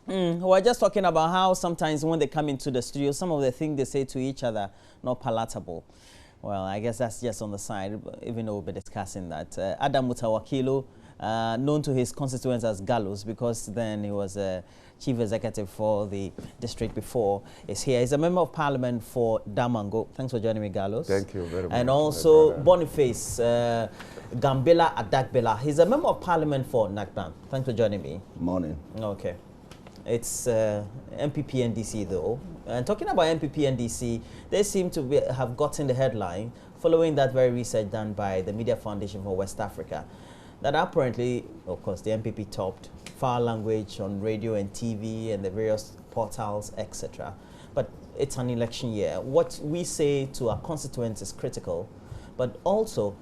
We're just talking about how sometimes when they come into the studio, some of the things they say to each other not palatable. Well, I guess that's just on the side, even though we'll be discussing that. Adam Mutawakilo, known to his constituents as Gallows, because then he was a chief executive for the district before, is here. He's a member of parliament for Damango. Thanks for joining me, Gallows. Thank you very much. And also Boniface Gambela Adakbela. He's a member of parliament for Nakban. Thanks for joining me. Morning. Okay. It's MPP NDC though. And talking about MPP NDC, they seem to have gotten the headline following that very research done by the Media Foundation for West Africa, that apparently, of course, the MPP topped foul language on radio and TV and the various portals, etc. But it's an election year. What we say to our constituents is critical, but also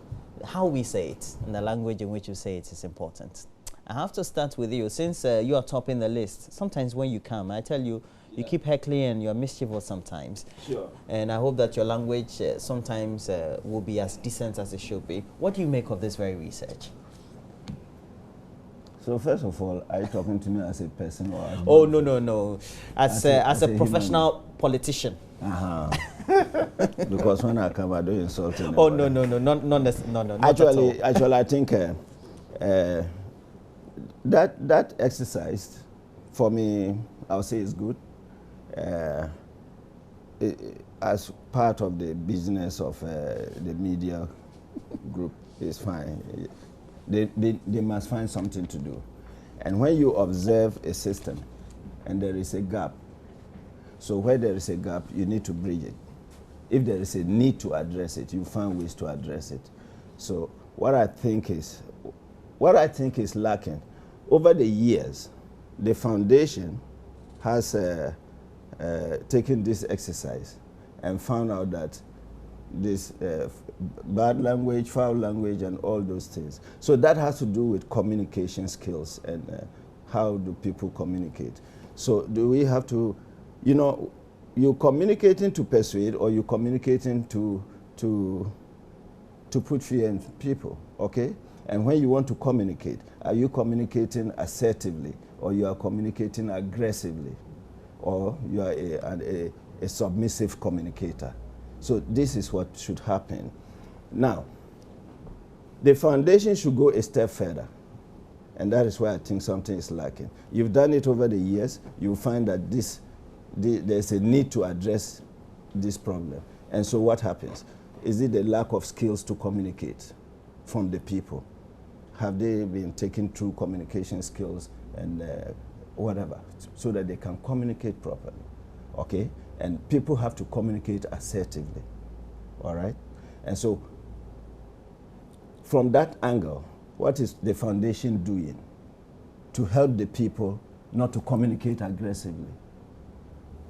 how we say it and the language in which you say it is important. I have to start with you, since you are topping the list. Sometimes when you come, I tell you, you keep heckling and you're mischievous sometimes. Sure. And I hope that your language sometimes will be as decent as it should be. What do you make of this very research? So first of all, are you talking to me as a person or as Oh, no. As a professional politician. Because when I come, I don't insult anybody. Oh, no. Actually, I think that exercise, for me, I'll say is good. As part of the business of the media group, is fine. They must find something to do. And when you observe a system and there is a gap, so where there is a gap, you need to bridge it. If there is a need to address it, you find ways to address it. So what I think is lacking, over the years, the foundation has taken this exercise and found out that this bad language, foul language, and all those things. So that has to do with communication skills and how do people communicate. So do we have to, you communicating to persuade, or you communicating to put fear in people, okay? And when you want to communicate, are you communicating assertively, or you are communicating aggressively, or you are a submissive communicator? So this is what should happen. Now, the foundation should go a step further. And that is why I think something is lacking. You've done it over the years. You'll find that there's a need to address this problem. And so what happens? Is it the lack of skills to communicate from the people? Have they been taken through communication skills and whatever, so that they can communicate properly, okay? And people have to communicate assertively, all right? And so from that angle, what is the foundation doing to help the people not to communicate aggressively?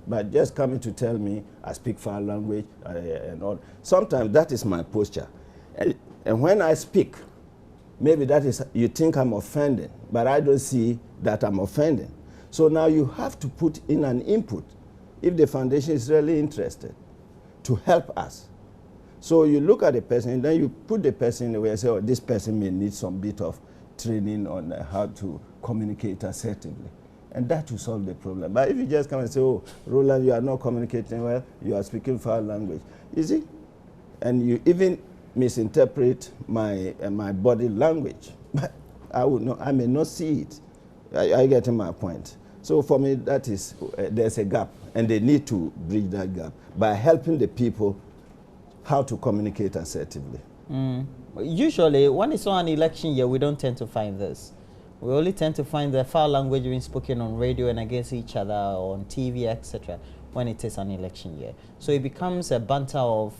But just coming to tell me I speak foul language and all, sometimes that is my posture. And when I speak, maybe that is, you think I'm offending, but I don't see that I'm offending. So now you have to put in an input if the foundation is really interested to help us. So you look at the person, and then you put the person in the way and say, oh, this person may need some bit of training on how to communicate assertively. And that will solve the problem. But if you just come and say, oh, Roland, you are not communicating well, you are speaking foul language, you see? And you even misinterpret my body language. But I may not see it. I get my point. So for me, that is, there's a gap, and they need to bridge that gap by helping the people how to communicate assertively. Usually, when it's on an election year, we don't tend to find this. We only tend to find the foul language being spoken on radio and against each other, or on TV, etc., when it is an election year. So it becomes a banter of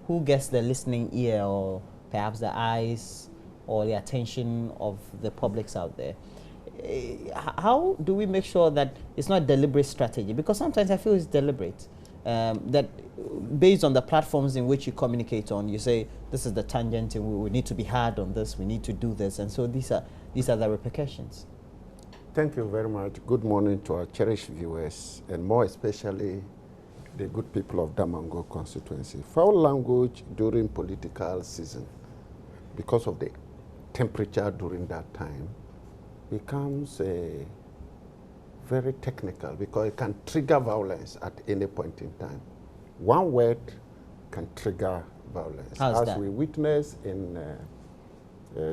who gets the listening ear, or perhaps the eyes or the attention of the publics out there. How do we make sure that it's not a deliberate strategy? Because sometimes I feel it's deliberate. That based on the platforms in which you communicate on, you say, this is the tangent and we need to be hard on this, we need to do this. And so these are the repercussions. Thank you very much. Good morning to our cherished viewers, and more especially the good people of Damango constituency. Foul language during political season, because of the temperature during that time, becomes a very technical because it can trigger violence at any point in time. One word can trigger violence. How's As that? we witnessed in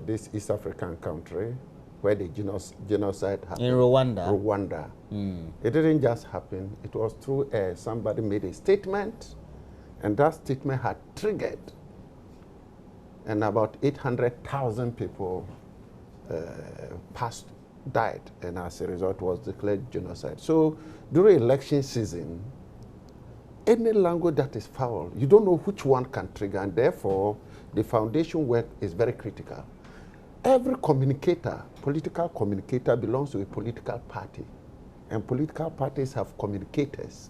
this East African country where the genocide happened. In Rwanda? Rwanda. It didn't just happen. It was through somebody made a statement, and that statement had triggered, and about 800,000 people died, and as a result was declared genocide. So during election season, any language that is foul, you don't know which one can trigger, and therefore the foundation work is very critical. Every communicator, political communicator, belongs to a political party, and political parties have communicators.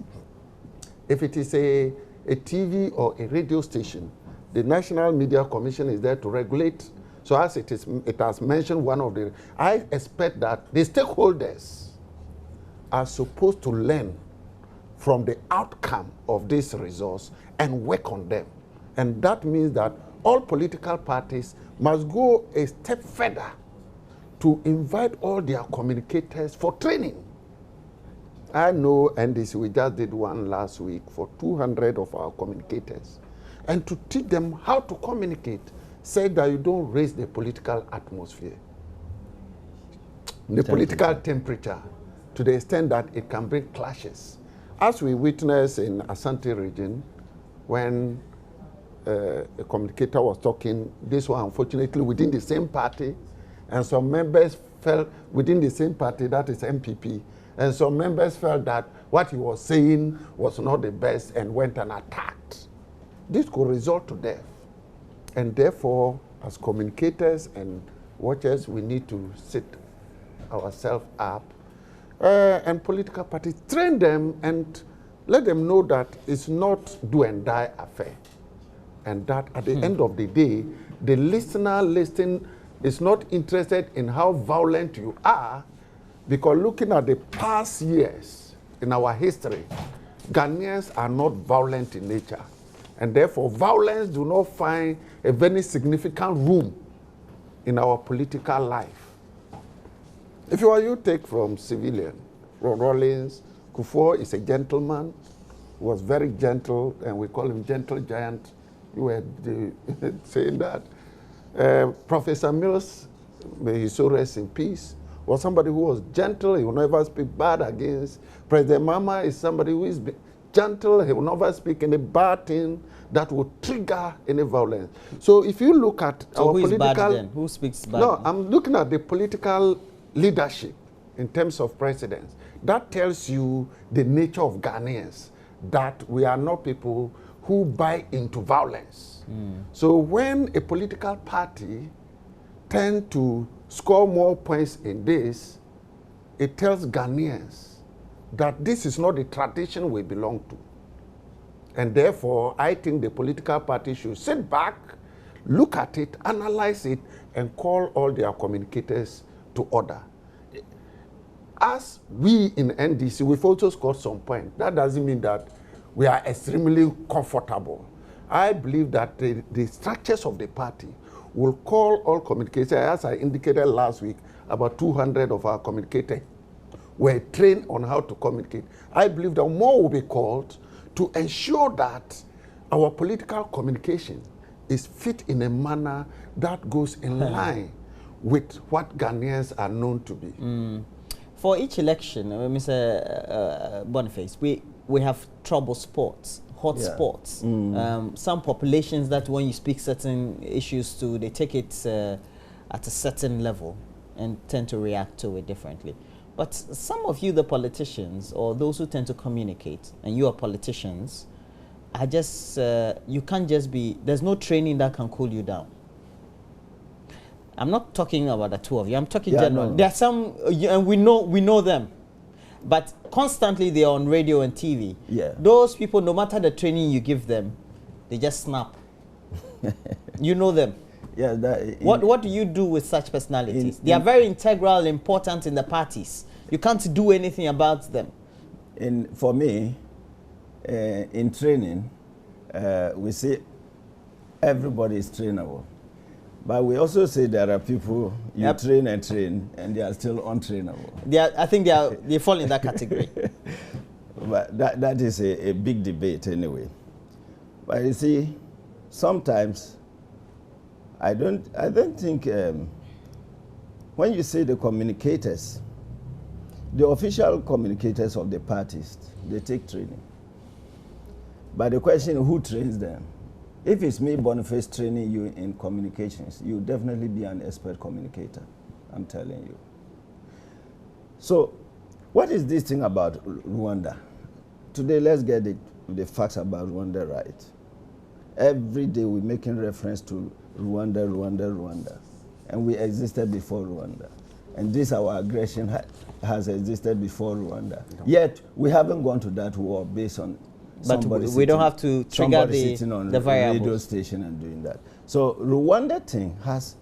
If it is a TV or a radio station, the National Media Commission is there to regulate. So as it has mentioned one of the, I expect that the stakeholders are supposed to learn from the outcome of this resource and work on them. And that means that all political parties must go a step further to invite all their communicators for training. I know NDC, we just did one last week for 200 of our communicators. And to teach them how to communicate, say that you don't raise the political atmosphere, the political temperature, to the extent that it can bring clashes. As we witnessed in Asante region, when a communicator was talking, this one unfortunately within the same party, and some members felt within the same party, that is MPP, and some members felt that what he was saying was not the best and went and attacked. This could result to death. And therefore, as communicators and watchers, we need to sit ourselves up and political parties, train them and let them know that it's not do and die affair. And that at the end of the day, the listener listening is not interested in how violent you are, because looking at the past years in our history, Ghanaians are not violent in nature. And therefore, violence do not find a very significant room in our political life. If you take from civilian, Ron Rawlings, Kufuor is a gentleman, was very gentle, and we call him gentle giant. You were saying that. Professor Mills, may he so rest in peace, was somebody who was gentle. He will never speak bad against. President Mama is somebody who is gentle. He will never speak any bad thing that will trigger any violence. So if you look at our who political... is bad then? Who speaks bad? No, I'm looking at the political leadership in terms of presidents. That tells you the nature of Ghanaians, that we are not people who buy into violence. So when a political party tends to score more points in this, it tells Ghanaians that this is not the tradition we belong to. And therefore, I think the political party should sit back, look at it, analyze it, and call all their communicators to order. As we in NDC, we've also scored some points. That doesn't mean that we are extremely comfortable. I believe that the structures of the party will call all communicators. As I indicated last week, about 200 of our communicators were trained on how to communicate. I believe that more will be called to ensure that our political communication is fit in a manner that goes in line with what Ghanaians are known to be. For each election, Mr. Boniface, we have trouble spots, hot spots. Some populations that when you speak certain issues to, they take it at a certain level and tend to react to it differently. But some of you, the politicians, or those who tend to communicate, and you are politicians, are just, you can't just be, there's no training that can cool you down. I'm not talking about the two of you, I'm talking general. No. There are some, and we know them, but constantly they are on radio and TV. Those people, no matter the training you give them, they just snap. You know them. What do you do with such personalities? They are very integral, important in the parties. You can't do anything about them. For me, in training, we say everybody is trainable. But we also say there are people you train and train, and they are still untrainable. I think they fall in that category. But that is a big debate anyway. But you see, sometimes I don't think when you say the communicators, the official communicators of the parties, they take training. But the question is, who trains them? If it's me, Boniface, training you in communications, you'll definitely be an expert communicator, I'm telling you. So, what is this thing about Rwanda? Today, let's get the facts about Rwanda right. Every day we're making reference to Rwanda, Rwanda, Rwanda. And we existed before Rwanda. And this, our aggression has existed before Rwanda. No. Yet, we haven't gone to that war based on but we don't have to trigger the variables. Radio station and doing that. So Rwanda thing has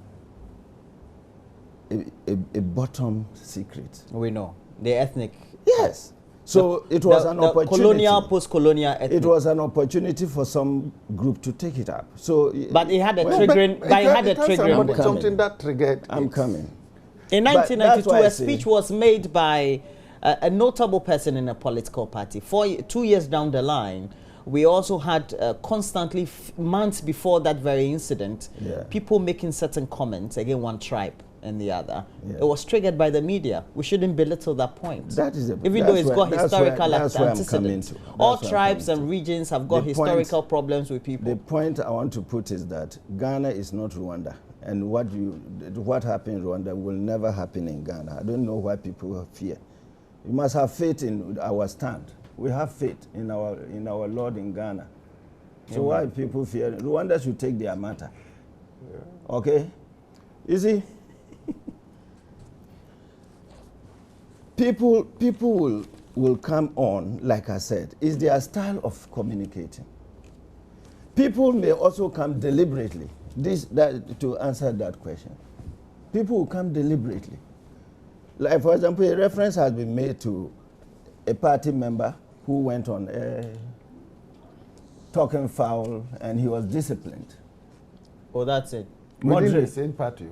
a bottom secret. We know. The ethnic. Yes. So it was an opportunity. Colonial, post-colonial ethnic. It was an opportunity for some group to take it up. So, but it had a triggering. But it had a triggering. Something that triggered. I'm coming. In 1992, a speech was made by a notable person in a political party. 2 years down the line, we also had constantly, months before that very incident, people making certain comments against one tribe and the other. It was triggered by the media. We shouldn't belittle that point. That is even though it's got historical antecedents. All tribes and regions have got historical problems with people. The point I want to put is that Ghana is not Rwanda. And what happened in Rwanda will never happen in Ghana. I don't know why people fear. You must have faith in our stand. We have faith in our Lord in Ghana. So why people fear? Rwanda should take their matter. Okay? You see, people will come on, like I said, it's their style of communicating. People may also come deliberately. To answer that question. People will come deliberately. Like, for example, a reference has been made to a party member who went on talking foul and he was disciplined. Oh, that's it. Within the same party.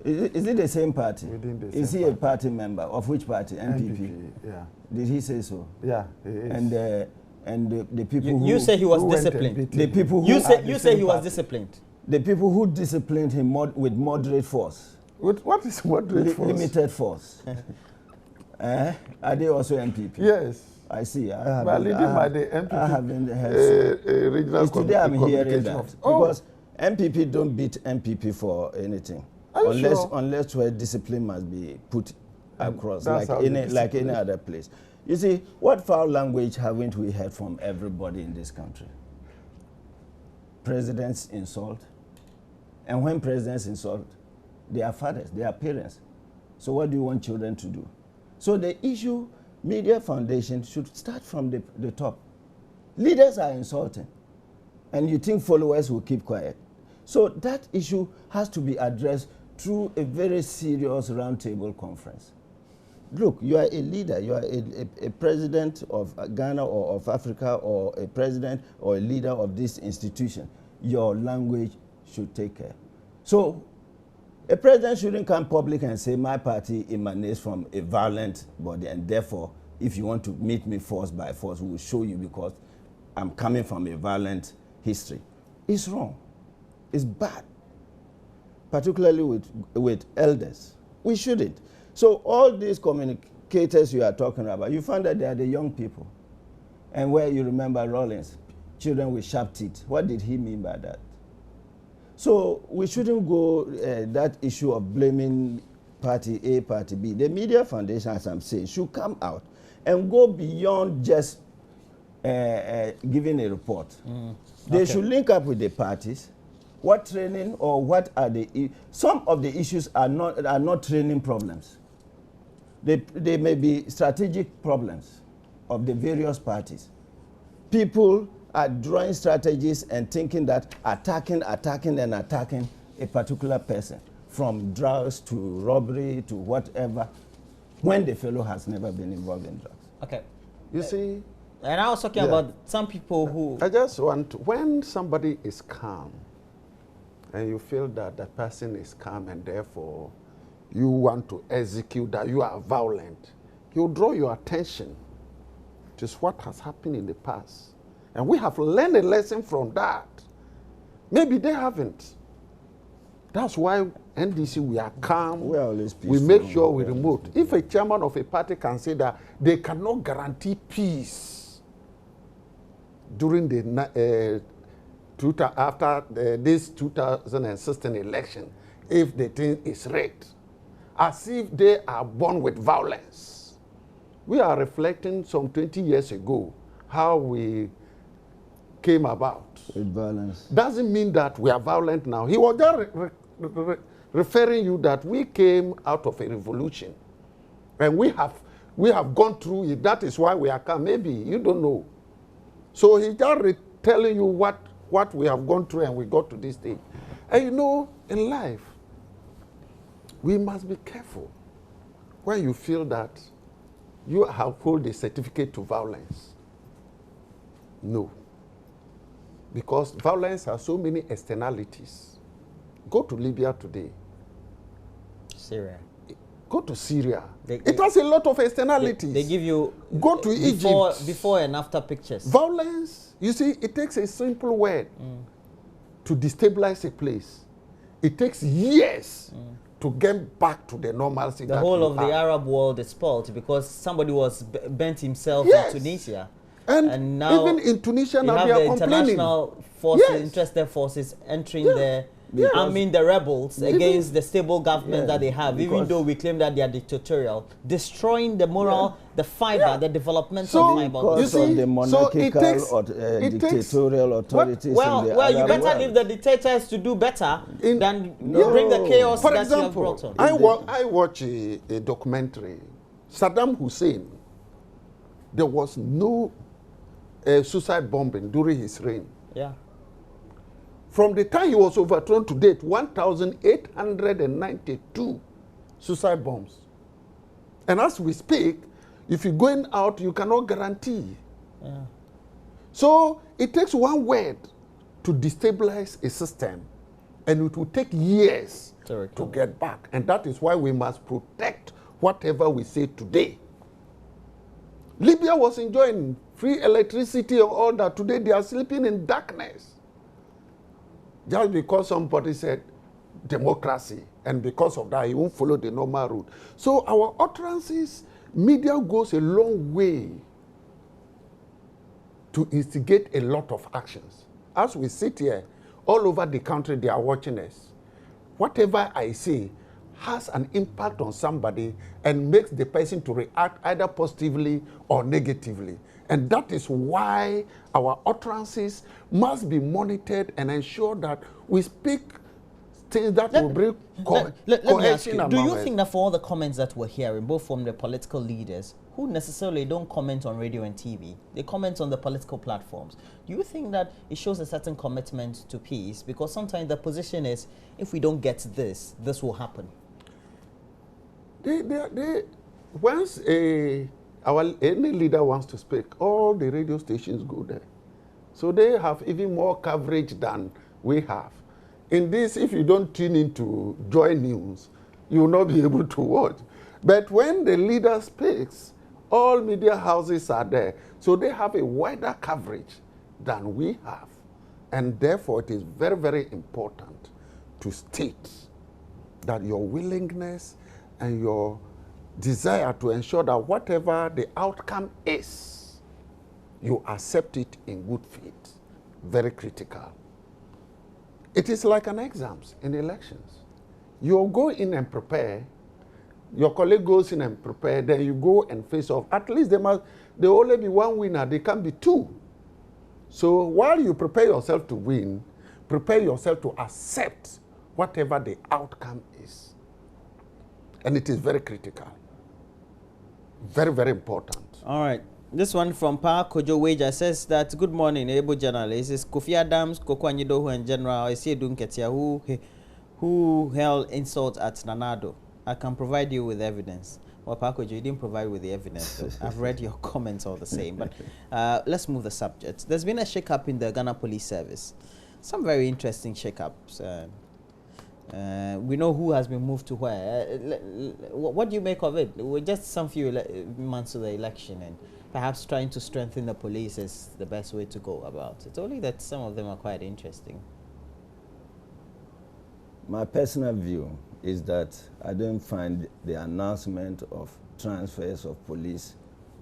Is it the same party? Within the is same he party. A party member? Of which party? NPP? Yeah. Did he say so? Yeah, he is. And the people you say he was disciplined. The people who you say he was disciplined. The people who disciplined him with moderate force. What is moderate force? Limited force. Are they also MPP? Yes. I see. But leading by the MPP. I haven't heard. Regional today I'm hearing that. Because MPP don't beat MPP for anything. Unless where discipline must be put across, like any other place. You see, what foul language haven't we heard from everybody in this country? Presidents insult. And when presidents insult, they are fathers, they are parents. So what do you want children to do? So the issue, Media Foundation should start from the top. Leaders are insulting, and you think followers will keep quiet. So that issue has to be addressed through a very serious roundtable conference. Look, you are a leader, you are a president of Ghana or of Africa, or a president or a leader of this institution. Your language should take care. So a president shouldn't come public and say my party emanates from a violent body, and therefore if you want to meet me force by force, we will show you because I'm coming from a violent history. It's wrong. It's bad. Particularly with elders. We shouldn't. So all these communicators you are talking about, you find that they are the young people. And where you remember Rawlings, children with sharp teeth. What did he mean by that? So we shouldn't go that issue of blaming party A, party B. The Media Foundation, as I'm saying, should come out and go beyond just giving a report. They should link up with the parties. What training or what are some of the issues are not training problems. They may be strategic problems of the various parties. People are drawing strategies and thinking that attacking a particular person, from drugs to robbery to whatever, when the fellow has never been involved in drugs. Okay. You see? And I was talking about some people who... I just want, when somebody is calm and you feel that the person is calm and therefore you want to execute that, you are violent, you draw your attention to what has happened in the past. And we have learned a lesson from that. Maybe they haven't. That's why NDC, we are calm. We are always we peaceful. make sure we remote. If a chairman of a party can say that they cannot guarantee peace during the after this 2016 election, if the thing is rigged, as if they are born with violence. We are reflecting some 20 years ago how we came about. With violence. Doesn't mean that we are violent now. He was just referring you that we came out of a revolution. And we have gone through it. That is why we are calm. Maybe you don't know. So he's just telling you what we have gone through and we got to this stage. And you know, in life, we must be careful when you feel that you have hold a certificate to violence. No. Because violence has so many externalities. Go to Libya today. Syria. Go to Syria. It has a lot of externalities. They give you go to Egypt. Before and after pictures. Violence, you see, it takes a simple word to destabilize a place. It takes years to get back to the normalcy. The whole of the Arab world is spoiled because somebody was bent himself in Tunisia. And now even in Tunisia, now have they are the complaining. International forces, interested forces entering there. I mean the rebels against the stable government that they have, even though we claim that they are dictatorial, destroying the moral, the fiber, the developmental fiber. Because of the monarchical or dictatorial authorities. Well, you better leave the dictators to do better than bring the chaos For that example, you have brought on. I watch a documentary. Saddam Hussein, there was no suicide bombing during his reign. Yeah. From the time he was overthrown to date, 1,892 suicide bombs. And as we speak, if you're going out, you cannot guarantee. Yeah. So it takes one word to destabilize a system, and it will take years to get back. And that is why we must protect whatever we say today. Libya was enjoying free electricity and all that. Today they are sleeping in darkness. Just because somebody said democracy, and because of that, he won't follow the normal route. So our utterances, media goes a long way to instigate a lot of actions. As we sit here, all over the country, they are watching us. Whatever I say has an impact on somebody and makes the person to react either positively or negatively. And that is why our utterances must be monitored and ensure that we speak things that will bring let me ask you, do you think that for all the comments that we're hearing, both from the political leaders, who necessarily don't comment on radio and TV, they comment on the political platforms, do you think that it shows a certain commitment to peace? Because sometimes the position is, if we don't get this, this will happen. Once any leader wants to speak, all the radio stations go there. So they have even more coverage than we have. In this, if you don't tune into Joy News, you will not be able to watch. But when the leader speaks, all media houses are there. So they have a wider coverage than we have. And therefore, it is very, very important to state that your willingness and your desire to ensure that whatever the outcome is, you accept it in good faith. Very critical. It is like an exams in elections. You go in and prepare, your colleague goes in and prepare, then you go and face off. At least there will only be one winner, there can be two. So while you prepare yourself to win, prepare yourself to accept whatever the outcome is. And it is very critical. Very, very important. All right. This one from Pa Kojo Wager says that, good morning, able journalist. It's Kofi Adams, Koko Anyido, and General Isi Dunketia, who held insult at Nanado. I can provide you with evidence. Well, Pa Kojo, you didn't provide with the evidence. So I've read your comments all the same. But let's move the subject. There's been a shakeup in the Ghana Police Service. Some very interesting shakeups. We know who has been moved to where. What do you make of it? We're just some few months to the election, and perhaps trying to strengthen the police is the best way to go about it. Only that some of them are quite interesting. My personal view is that I don't find the announcement of transfers of police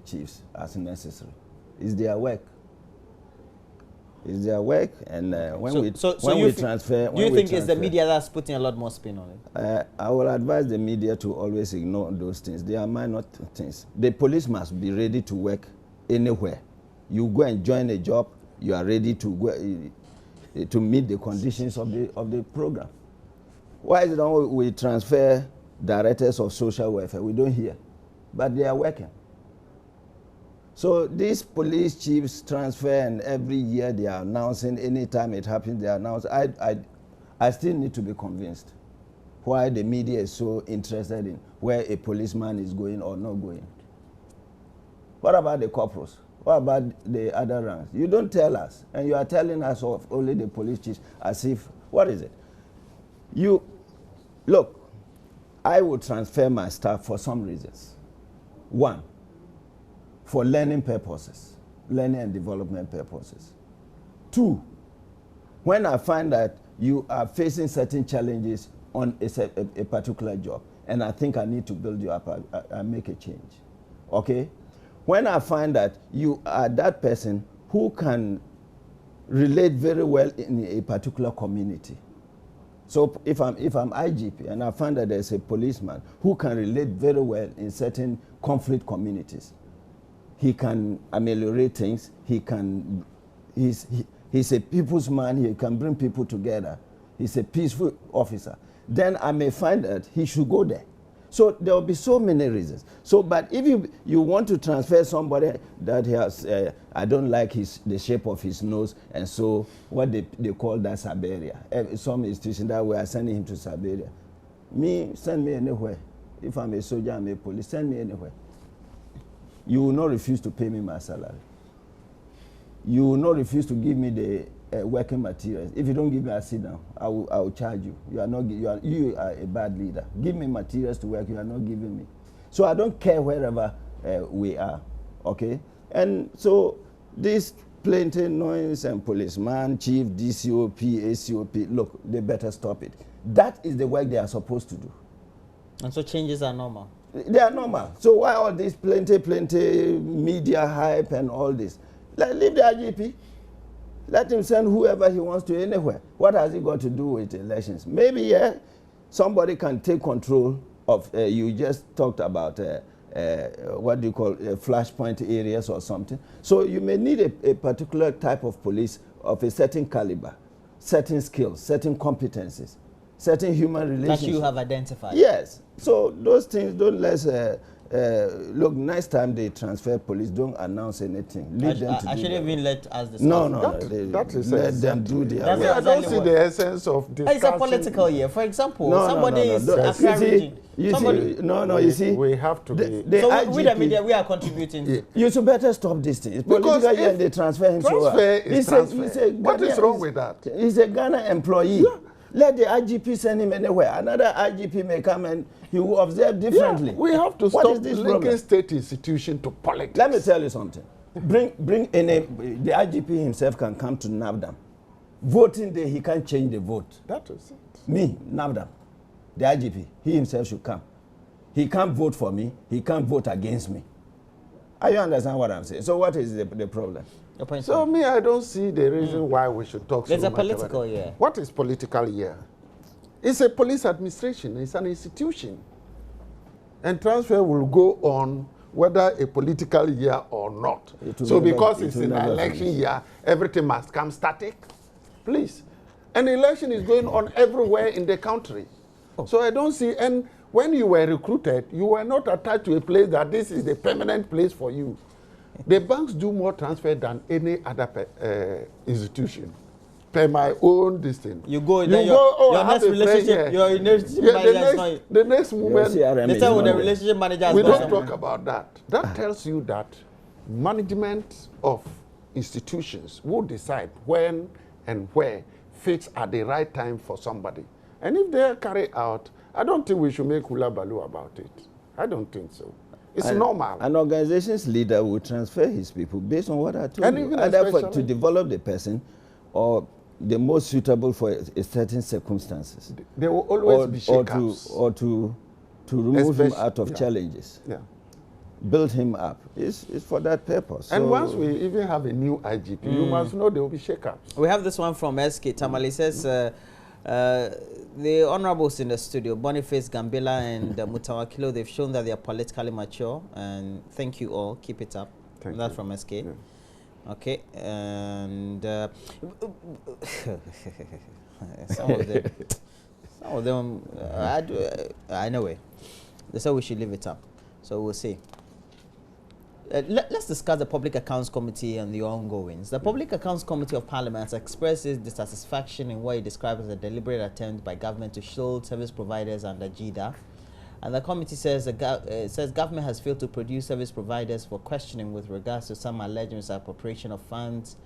chiefs as necessary. It's their work. It's their work, and when we transfer... Do you think it's the media that's putting a lot more spin on it? I will advise the media to always ignore those things. They are minor things. The police must be ready to work anywhere. You go and join a job, you are ready to go to meet the conditions of the program. Why is it that we transfer directors of social welfare? We don't hear, but they are working. So these police chiefs transfer, and every year they are announcing, anytime it happens, they announce. I still need to be convinced why the media is so interested in where a policeman is going or not going. What about the corporals? What about the other ranks? You don't tell us, and you are telling us of only the police chiefs as if, what is it? Look, I will transfer my staff for some reasons. One, for learning purposes, learning and development purposes. Two, when I find that you are facing certain challenges on a particular job, and I think I need to build you up, I make a change, okay? When I find that you are that person who can relate very well in a particular community. So if I'm IGP and I find that there's a policeman who can relate very well in certain conflict communities, he can ameliorate things. He's a people's man. He can bring people together. He's a peaceful officer. Then I may find that he should go there. So there will be so many reasons. So, but if you want to transfer somebody that has, I don't like the shape of his nose, and so what they call that Siberia. Some institution that we are sending him to Siberia. Send me anywhere. If I'm a soldier, I'm a police, send me anywhere. You will not refuse to pay me my salary. You will not refuse to give me the working materials. If you don't give me a sit down, I will charge you. You are a bad leader. Give me materials to work. You are not giving me. So I don't care wherever we are. Okay. And so this plenty noise and policeman, chief, DCOP, ACOP. Look, they better stop it. That is the work they are supposed to do. And so changes are normal. They are normal. So why all this plenty media hype and all this? Leave the IGP. Let him send whoever he wants to anywhere. What has it got to do with elections? Maybe somebody can take control of, you just talked about, what do you call, flashpoint areas or something. So you may need a particular type of police of a certain caliber, certain skills, certain competencies, certain human relationships. That you have identified. Yes. So those things, don't let's look, next time they transfer police, don't announce anything. Leave them to do. I shouldn't even let us discuss. No. That is let them do their work. I don't see the essence of discussion. It's a political year. For example, somebody is Accra region. You see, we have to be. So IGP, with the media, we are contributing. Yeah. You should better stop this thing. It's political year and they transfer him. What is wrong with that? He's a Ghana employee. Yeah. Let the IGP send him anywhere. Another IGP may come and he will observe differently. Yeah, we have to stop linking state institution to politics. Let me tell you something. The IGP himself can come to NAVDAM. Voting day, he can't change the vote. That is it. Me, NAVDAM, the IGP, he himself should come. He can't vote for me. He can't vote against me. You understand what I'm saying? So what is the problem? So I don't see the reason why we should talk so much about it. There's a political year. What is political year? It's a police administration. It's an institution. And transfer will go on whether a political year or not. So because it's an election year, everything must come static? Please. An election is going on everywhere in the country. So I don't see, and when you were recruited, you were not attached to a place that this is the permanent place for you. The banks do more transfer than any other institution. Per my own distance. You go, your next relationship, your relationship manager the next moment, the relationship manager we don't talk about that. That tells you that management of institutions will decide when and where fits at the right time for somebody. And if they carry out, I don't think we should make hula baloo about it. I don't think so. It's normal. An organization's leader will transfer his people based on what I told And you. even Either to develop the person or the most suitable for a certain circumstances. There will always be shakeups. Or to remove him out of challenges. Yeah. Build him up. It's for that purpose. And so once we even have a new IGP, you must know there will be shakeups. We have this one from SK. Tamale says, the honorables in the studio, Boniface, Gambela, and Mutawakilo, they've shown that they are politically mature. And thank you all. Keep it up. Thank That's you. from SK. Yeah. Okay. And some of them, anyway, they said we should leave it up. So we'll see. Let's discuss the Public Accounts Committee and the ongoings. The Public Accounts Committee of Parliament expresses dissatisfaction in what it describes as a deliberate attempt by government to shield service providers under GIDA. And the committee says government has failed to produce service providers for questioning with regards to some alleged misappropriation of funds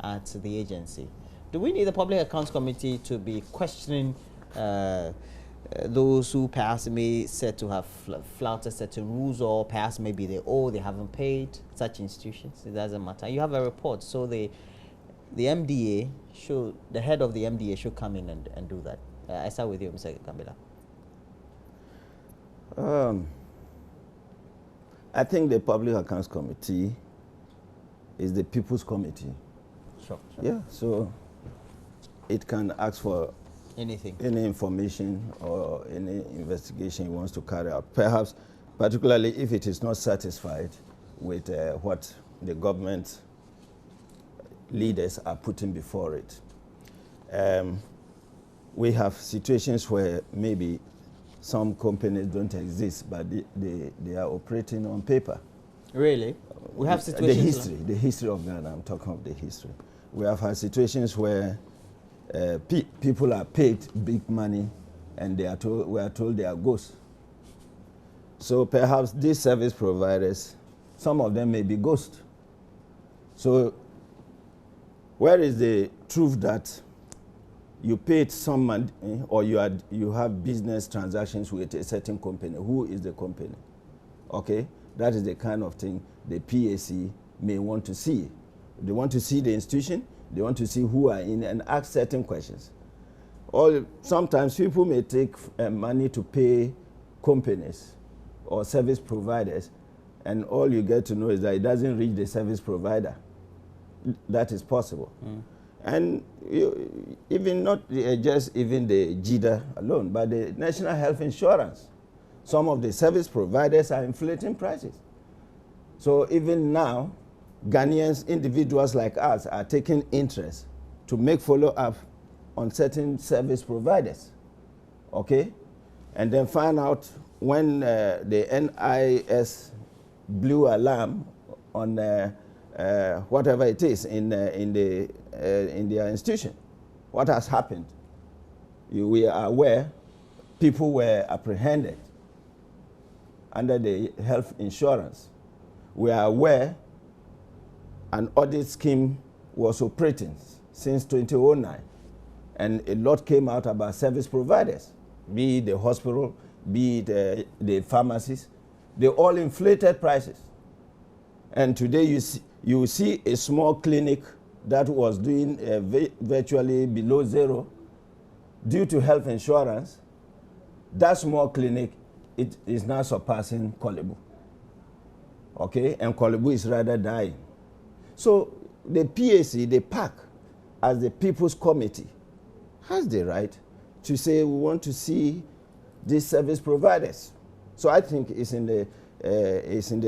at the agency. Do we need the Public Accounts Committee to be questioning those who perhaps may said to have flouted certain rules, or perhaps maybe they haven't paid such institutions? It doesn't matter. You have a report, so the MDA should, the head of the MDA should come in and do that. I start with you, Mr. Gambela. I think the Public Accounts Committee is the People's Committee. Sure. Yeah, so it can ask for Anything. any information or any investigation it wants to carry out. Perhaps, particularly if it is not satisfied with what the government leaders are putting before it. We have situations where maybe some companies don't exist, but they are operating on paper. Really? We have situations. The history of Ghana, I'm talking of the history. We have had situations where people are paid big money and we are told they are ghosts. So perhaps these service providers, some of them may be ghosts. So where is the truth that you paid some money or you have business transactions with a certain company? Who is the company? Okay, that is the kind of thing the PAC may want to see. They want to see the institution, they want to see who are in and ask certain questions. Or sometimes people may take money to pay companies or service providers, and all you get to know is that it doesn't reach the service provider. That is possible. And even not just even the GIDA alone, but the National Health Insurance. Some of the service providers are inflating prices. So even now, Ghanaians, individuals like us, are taking interest to make follow-up on certain service providers, okay? And then find out when the NIS blew alarm on whatever it is in their institution. What has happened? We are aware people were apprehended under the health insurance. We are aware an audit scheme was operating since 2009, and a lot came out about service providers, be it the hospital, be it the pharmacies. They all inflated prices. And today you see a small clinic that was doing virtually below zero due to health insurance. That small clinic, it is now surpassing Kolebu. Okay, and Kolebu is rather dying. So the PAC, the PAC, as the People's Committee, has the right to say we want to see these service providers. So I think it's in the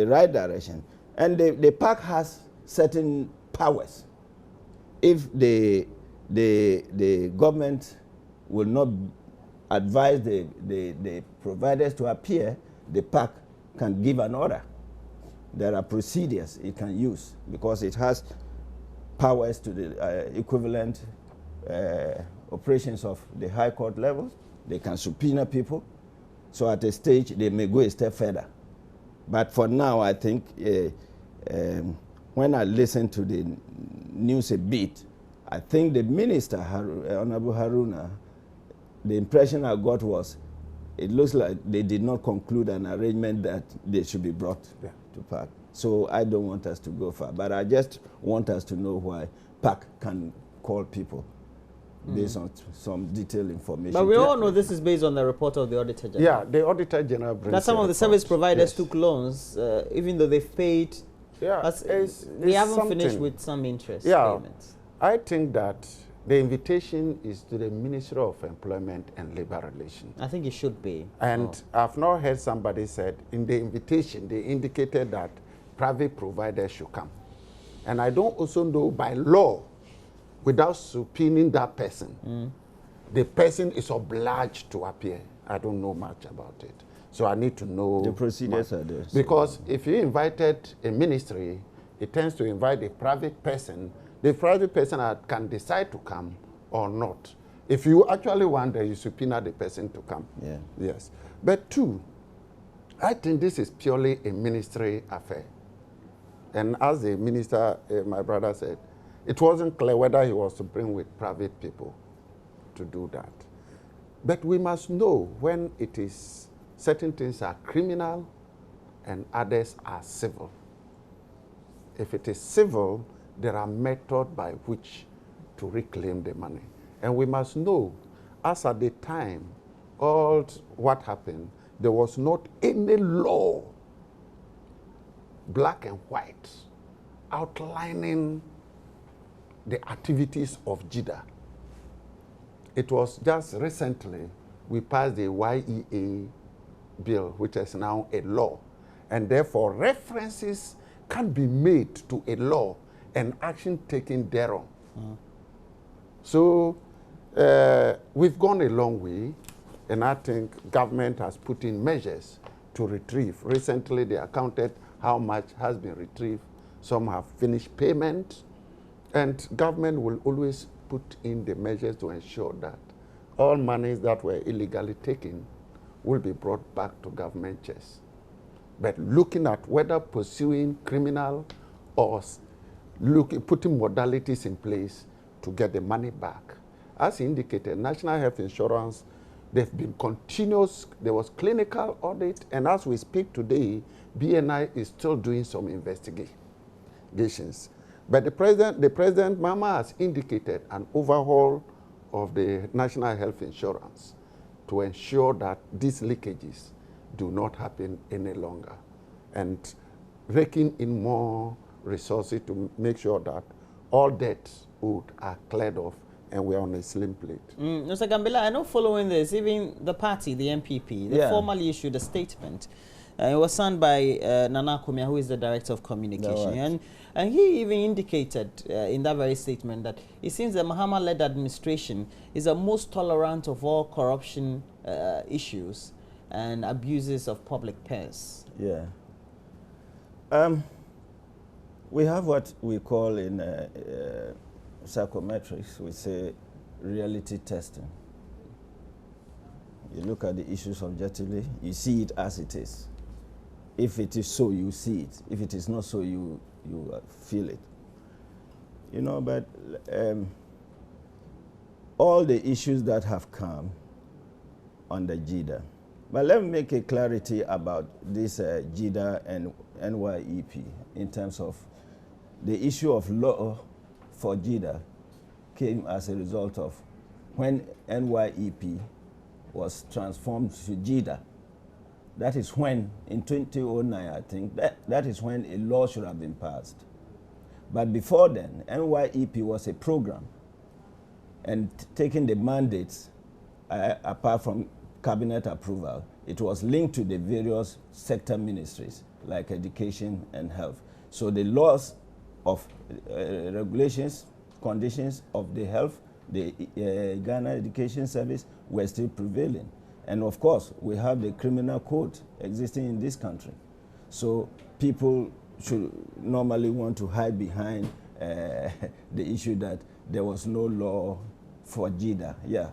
right direction. And the PAC has certain powers. If the government will not advise the providers to appear, the PAC can give an order. There are procedures it can use because it has powers to the equivalent operations of the high court levels. They can subpoena people. So at a stage, they may go a step further. But for now, I think when I listen to the news a bit, I think the minister, Honorable Haruna, the impression I got was, it looks like they did not conclude an arrangement that they should be brought to PAC. So I don't want us to go far, but I just want us to know why PAC can call people based on some detailed information. But we all know this is based on the report of the Auditor General. Yeah, the Auditor General brings that some of the service providers took loans, even though they've paid. Yeah, we haven't finished with some interest payments. I think that the invitation is to the Ministry of Employment and Labor Relations. I think it should be. And I've not heard somebody said in the invitation, they indicated that private providers should come. And I don't also know by law, without subpoenaing that person, the person is obliged to appear. I don't know much about it. So I need to know. The procedures are there. Because if you invited a ministry, it tends to invite a private person. The private person can decide to come or not. If you actually want, you subpoena the person to come. Yeah. Yes. But two, I think this is purely a ministry affair. And as the minister, my brother said, it wasn't clear whether he was to bring with private people to do that. But we must know when it is, certain things are criminal and others are civil. If it is civil, there are methods by which to reclaim the money. And we must know, as at the time, all what happened, there was not any law, black and white, outlining the activities of JIDA. It was just recently we passed the YEA bill, which is now a law. And therefore, references can be made to a law and action taken thereon. So we've gone a long way, and I think government has put in measures to retrieve. Recently, they accounted how much has been retrieved. Some have finished payment, and government will always put in the measures to ensure that all monies that were illegally taken will be brought back to government chest. But looking at whether pursuing criminal or putting modalities in place to get the money back. As indicated, National Health Insurance, they've been continuous, there was clinical audit, and as we speak today, BNI is still doing some investigations. But the president, Mama, has indicated an overhaul of the National Health Insurance to ensure that these leakages do not happen any longer, and raking in more resources to make sure that all debts owed are cleared off and we're on a slim plate. Mr. Gambila, I know following this, even the party, the MPP, they formally issued a statement. It was signed by Nana Kumia, who is the Director of Communication. And he even indicated in that very statement that it seems the Mahama-led administration is the most tolerant of all corruption issues and abuses of public purse. Yeah. We have what we call in psychometrics, we say reality testing. You look at the issues objectively, you see it as it is. If it is so, you see it. If it is not so, you feel it. You know, but all the issues that have come under JIDA. But let me make a clarity about this JIDA and NYEP in terms of the issue of law for JIDA came as a result of when NYEP was transformed to JIDA. That is when, in 2009, I think, that is when a law should have been passed. But before then, NYEP was a program, and taking the mandates, apart from cabinet approval, it was linked to the various sector ministries, like education and health. So the laws of regulations, conditions of the health, the Ghana Education Service were still prevailing. And of course, we have the criminal code existing in this country. So people should normally want to hide behind the issue that there was no law for JIDA. Yeah,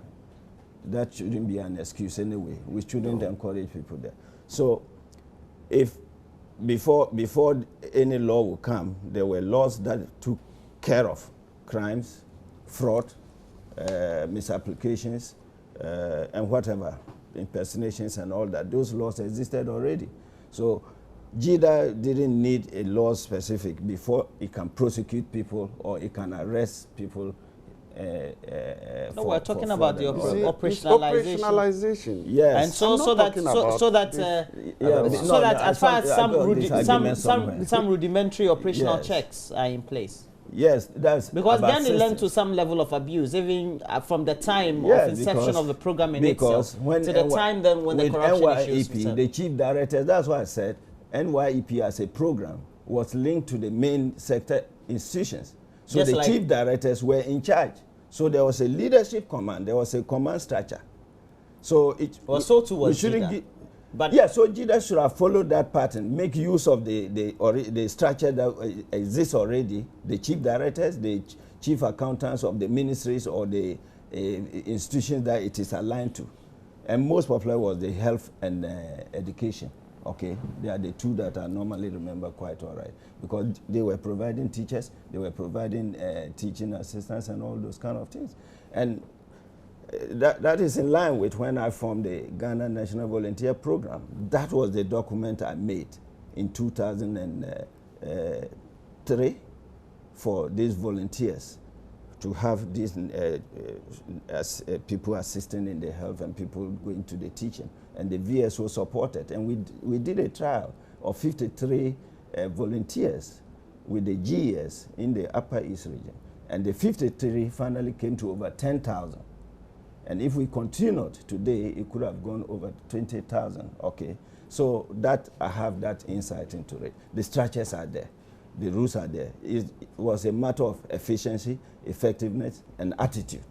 that shouldn't be an excuse anyway. We shouldn't encourage people there. So if before any law would come, there were laws that took care of crimes, fraud, misapplications, and whatever, impersonations and all that. Those laws existed already. So JIDA didn't need a law specific before it can prosecute people or it can arrest people. No, we're talking about the operationalization. Yes. And so that as far as some rudimentary operational checks are in place. Yes, that's because then it led to some level of abuse, even from the time of inception of the program in itself to the time then when the corruption issues. The chief director, that's why I said NYEP as a program was linked to the main sector institutions. So just the chief directors were in charge. So there was a leadership command, there was a command structure. So it well, so too was JIDA. But yeah, so JIDA should have followed that pattern, make use of the structure that exists already, the chief directors, the chief accountants of the ministries or the institutions that it is aligned to. And most popular was the health and education. Okay, they are the two that I normally remember quite all right, because they were providing teachers, they were providing teaching assistants and all those kind of things. And that is in line with when I formed the Ghana National Volunteer Program. That was the document I made in 2003 for these volunteers to have these people assisting in the health and people going to the teaching. And the VSO supported. And we did a trial of 53 volunteers with the GES in the Upper East region. And the 53 finally came to over 10,000. And if we continued today, it could have gone over 20,000, okay? So that, I have that insight into it. The structures are there. The rules are there. It was a matter of efficiency, effectiveness, and attitude,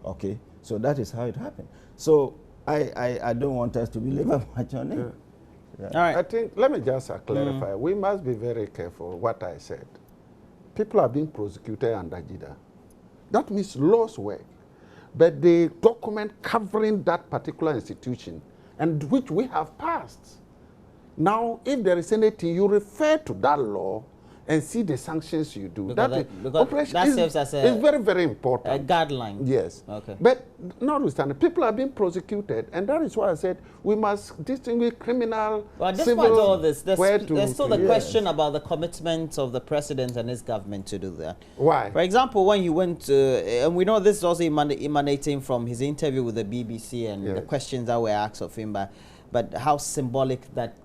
okay? So that is how it happened. So I don't want us to belabor much on it. Yeah. Yeah. All right. I think, let me just clarify. We must be very careful what I said. People are being prosecuted under JIDA. That means laws work. But the document covering that particular institution, and which we have passed. Now, if there is anything, you refer to that law and see the sanctions you do. Because that serves as a very, very important. A guideline. Yes. Okay. But notwithstanding, people are being prosecuted, and that is why I said we must distinguish criminal, despite all this, there's still the question about the commitment of the president and his government to do that. Why? For example, when you went to, and we know this is also emanating from his interview with the BBC and the questions that were asked of him, but how symbolic that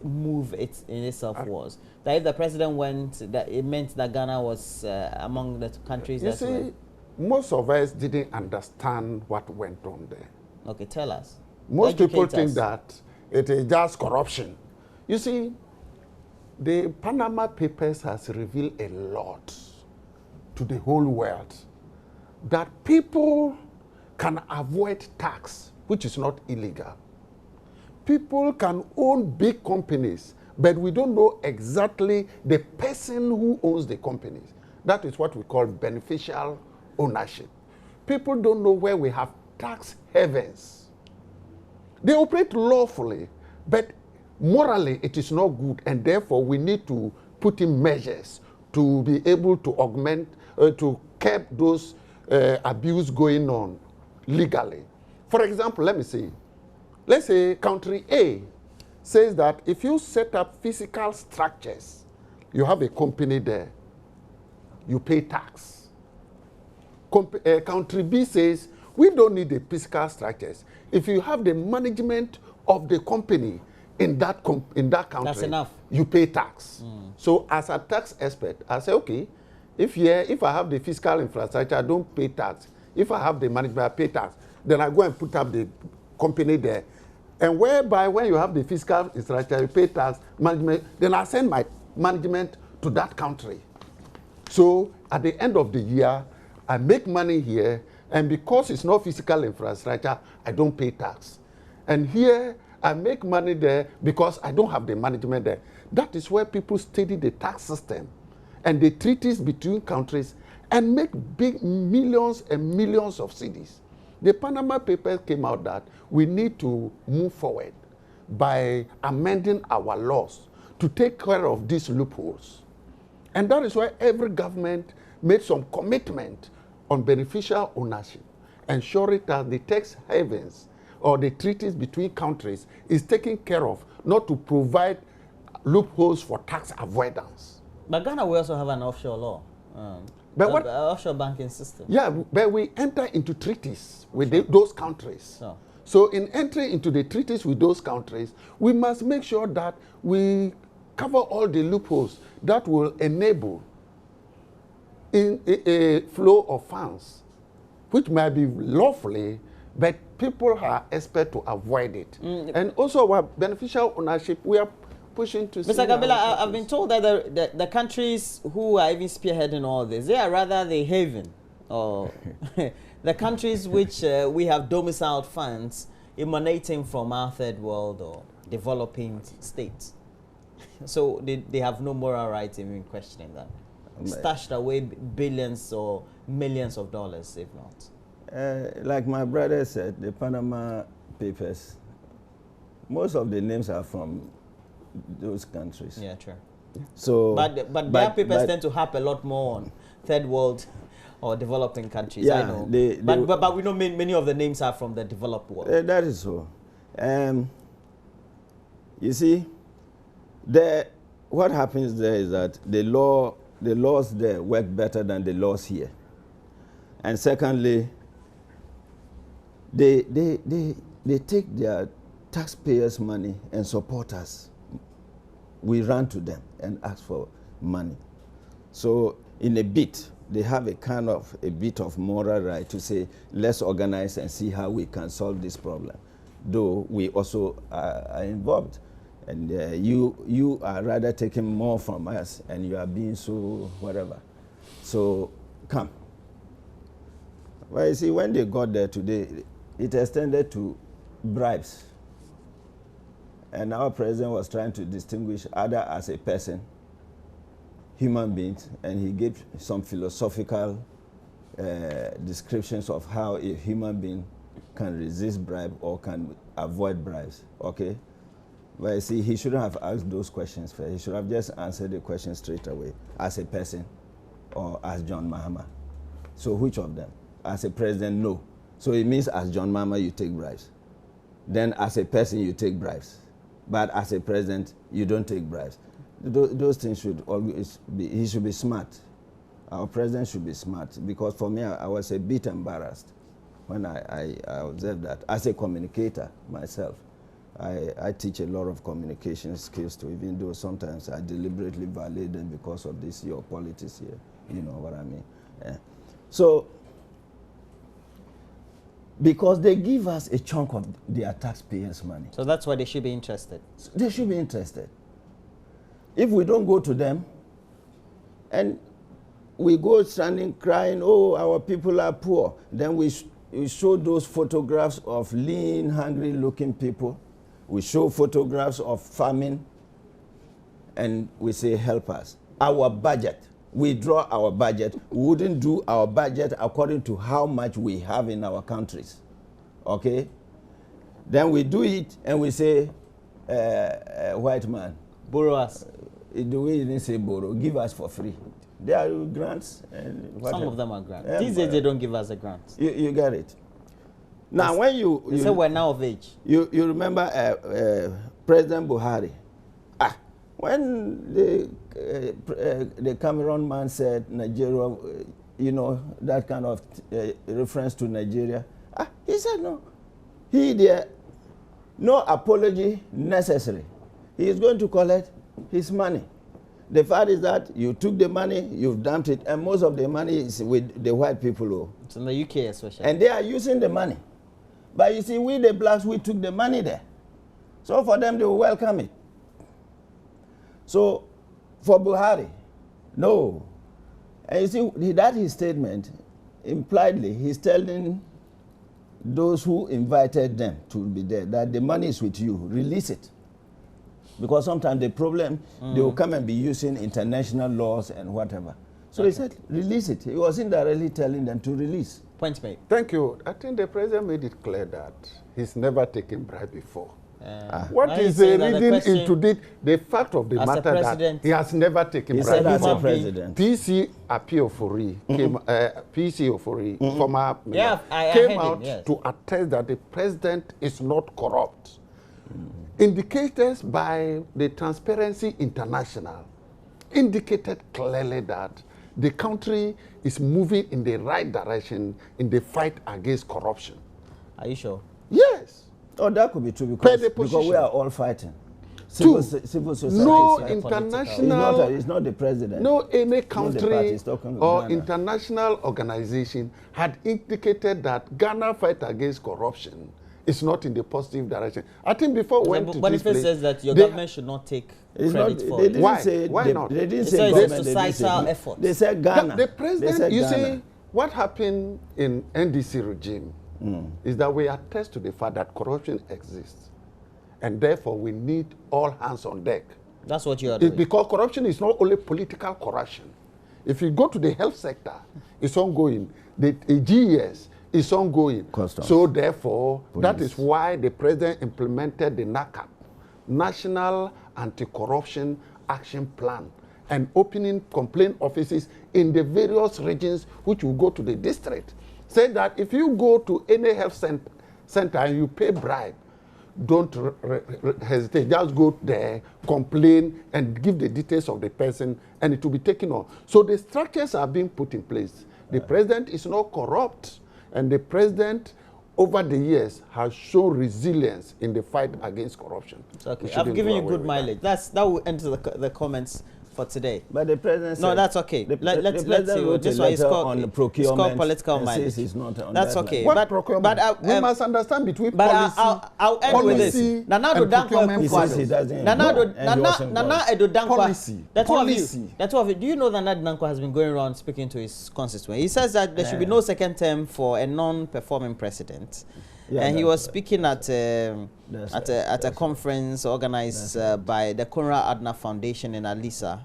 move in itself was. That if the president went, that it meant that Ghana was among the countries that were. Most of us didn't understand what went on there. Okay, tell us. Most people think that it is just corruption. You see, the Panama Papers has revealed a lot to the whole world, that people can avoid tax, which is not illegal. People can own big companies, but we don't know exactly the person who owns the companies. That is what we call beneficial ownership. People don't know where we have tax havens. They operate lawfully, but morally it is not good, and therefore we need to put in measures to be able to augment, to curb those abuse going on legally. For example, let me see. Let's say country A says that if you set up physical structures, you have a company there, you pay tax. Country B says, we don't need the physical structures. If you have the management of the company in that country, that's enough. You pay tax. So as a tax expert, I say, okay, if I have the physical infrastructure, I don't pay tax. If I have the management, I pay tax. Then I go and put up the company there. And whereby when you have the fiscal infrastructure, you pay tax, management, then I send my management to that country. So at the end of the year, I make money here, and because it's not physical infrastructure, I don't pay tax. And here, I make money there because I don't have the management there. That is where people study the tax system and the treaties between countries and make big millions and millions of cedis. The Panama Papers came out that we need to move forward by amending our laws to take care of these loopholes. And that is why every government made some commitment on beneficial ownership. ensuring that the tax havens or the treaties between countries is taken care of, not to provide loopholes for tax avoidance. But Ghana will also have an offshore law. But what? Offshore banking system. Yeah, but we enter into treaties with those countries. So in entering into the treaties with those countries, we must make sure that we cover all the loopholes that will enable in a flow of funds, which might be lawfully, but people are expert to avoid it. And also our beneficial ownership, we are pushing to... Mr. Kabila, I've been told that the countries who are even spearheading all this, they are rather the haven, or the countries which we have domiciled funds emanating from our third world or developing states. So they have no moral right in questioning that. Stashed away billions or millions of dollars, if not. Like my brother said, the Panama Papers, most of the names are from those countries. Yeah, true. So, but their papers tend to harp a lot more on third world or developing countries. Yeah, I know. But we know many of the names are from the developed world. That is so. You see, what happens there is that the laws there work better than the laws here. And secondly, they take their taxpayers' money and support us. We run to them and ask for money. So in a bit, they have a bit of moral right to say, let's organize and see how we can solve this problem. Though we also are involved. And you are rather taking more from us, and you are being so whatever. So come. Well, you see, when they got there today, it extended to bribes. And our president was trying to distinguish other as a person, human beings, and he gave some philosophical descriptions of how a human being can resist bribe or can avoid bribes, okay? But you see, he shouldn't have asked those questions first. He should have just answered the question straight away, as a person or as John Mahama. So which of them? As a president, no. So it means as John Mahama, you take bribes. Then as a person, you take bribes. But as a president, you don't take bribes. Those things should always be, he should be smart. Our president should be smart, because for me, I was a bit embarrassed when I observed that. As a communicator myself, I teach a lot of communication skills too, even though sometimes I deliberately violate them because of this, your politics here. You know what I mean? Yeah. So, because they give us a chunk of their taxpayers' money. So that's why they should be interested. They should be interested. If we don't go to them, and we go standing crying, oh, our people are poor, then we show those photographs of lean, hungry-looking people. We show photographs of famine, and we say, help us. Our budget, we draw our budget. We wouldn't do our budget according to how much we have in our countries, okay? Then we do it, and we say, white man, borrow us. The way you didn't say borrow, give us for free. There are grants. And some of them are grants. These days, they don't give us a grant. You get it. Now, when you say we're now of age. You remember President Buhari. When the Cameroon man said Nigeria, you know, that kind of reference to Nigeria, he said no. No apology necessary. He is going to collect his money. The fact is that you took the money, you've dumped it, and most of the money is with the white people. It's in the UK especially. And they are using the money. But you see, we the blacks, we took the money there. So for them, they will welcome it. So for Buhari, no. And you see, that his statement, impliedly, he's telling those who invited them to be there that the money is with you, release it. Because sometimes the problem, they will come and be using international laws and whatever. So he said, release it. He was indirectly telling them to release. Point made. Thank you. I think the president made it clear that he's never taken bribe before. What is the reading into the fact of the matter that he has never taken bribe? He said as a president. PC Apiofori came, PC Ofori, former mayor, came out to attest that the president is not corrupt. Indicators by the Transparency International indicated clearly that the country is moving in the right direction in the fight against corruption. Are you sure? Yes. Oh, that could be true because we are all fighting. Civil society. No international... It's not the president. No any country or international organization had indicated that Ghana fight against corruption is not in the positive direction. I think before we went to this place... says that your government should not take credit for it. Why not? They didn't say government. Societal effort. They said Ghana. The president, you see, what happened in NDC regime is that we attest to the fact that corruption exists. And therefore, we need all hands on deck. That's what you are doing. Because corruption is not only political corruption. If you go to the health sector, it's ongoing. The GES is ongoing. Customs. So therefore, that is why the president implemented the NACAP, National Anti-Corruption Action Plan, and opening complaint offices in the various regions which will go to the district. Say that if you go to any health center and you pay bribe, don't hesitate. Just go there, complain, and give the details of the person, and it will be taken on. So the structures are being put in place. The president is not corrupt, and the president, over the years, has shown resilience in the fight against corruption. Okay, I've given you good mileage. That will enter the comments for today. But the president no, that's okay. Let's see. This one is called political mileage. That's okay. What procurement? But we must understand between policy. I'll end with this. Nanado Dankwa. That's what. Do you know that Nanado Dankwa has been going around speaking to his constituents? He says that there should be no second term for a non-performing president. Yeah, and he was speaking at a conference organized by the Konrad Adner Foundation in Alisa.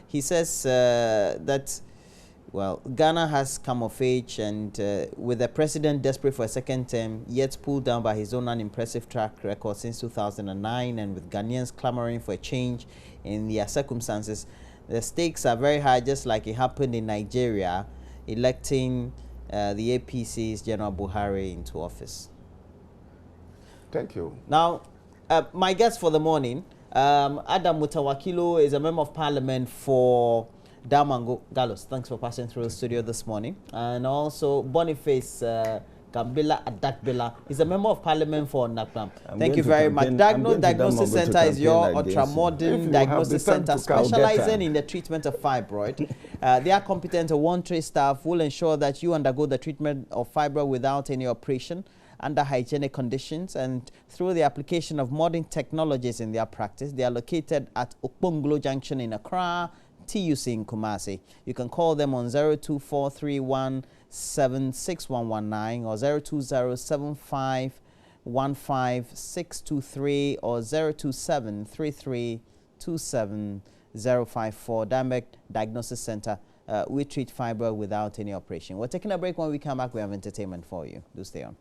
He says that, well, Ghana has come of age, and with the president desperate for a second term, yet pulled down by his own unimpressive track record since 2009, and with Ghanaians clamoring for a change in their circumstances, the stakes are very high, just like it happened in Nigeria, electing the APC's General Buhari into office. Thank you. Now, my guest for the morning, Adam Mutawakilo, is a member of parliament for Damango Gallos. Thanks for passing through the studio this morning. And also Boniface Gambila Adakbila is a member of parliament for Nakpam. Thank you very much. Diagnosis Center is your ultra-modern diagnosis center specializing in the treatment of fibroid. They are competent and voluntary staff will ensure that you undergo the treatment of fibroid without any operation, under hygienic conditions, and through the application of modern technologies in their practice. They are located at Okponglo Junction in Accra, TUC in Kumasi. You can call them on 02431761119 or 02075155623 or 02733270054. Direct Diagnosis Center. We treat fibroid without any operation. We're taking a break. When we come back, we have entertainment for you. Do stay on.